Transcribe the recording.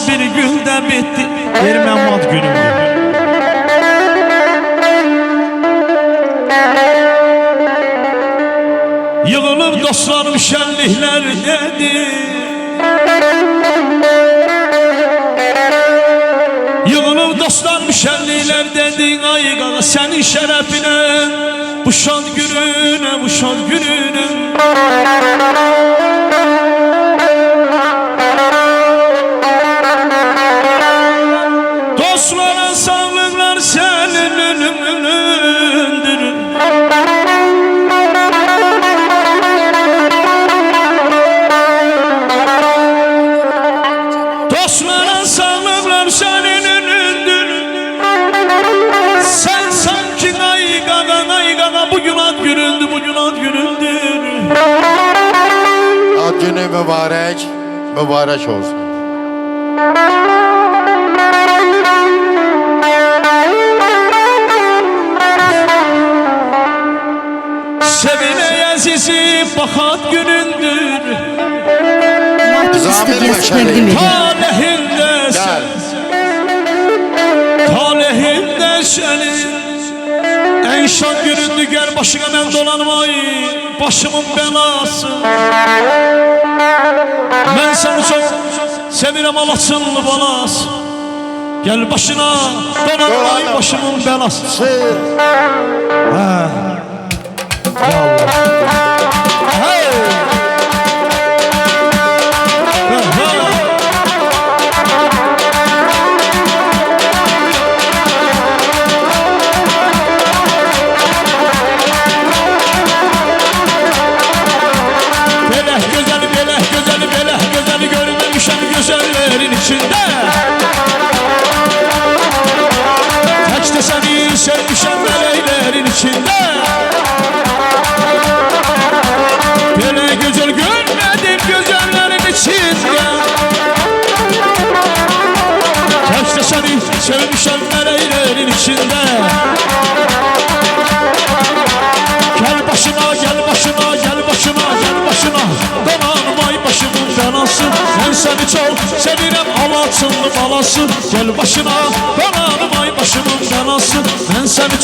bir güldə bitdi. Verməm ad günümdür. Yığılır dostlarım şənliklər dedi. Yığılır dostlarım şənliklər dedi. Ay qağa sənin şərəfinə, bu şad gününə, bu şad gününə. Dostlara sağlıklar senin ölümündür. Dostlara sağlıklar senin önündür. Sen sanki ay gaga bugün ad günündür, bugün ad günündür. Ad günü mübarek, mübarek olsun. Sevile azizi bakat günündür. Talihinde sen, talihinde senin en şan günündür. Gel başına ben dolanmay, başımın belası. Ben seni çok sevirem Alaçınlı balası. Gel başına dolanmay, başımın belası. Ha. Ya Allah. Hey. Güzel görmemişim güzellerin içinde. Tek de seni sevmişim meleklerin içinde. Böyle güzel görmedim güzellerin içinde. Tek de seni sevmişim meleklerin içinde. Gel başına, gel başına, gel başına, gel başına. Donanmay başımın belası. Ben seni çok sevirem Alaçınlı balası. Gel başına, donanmay başımın belası. Ben seni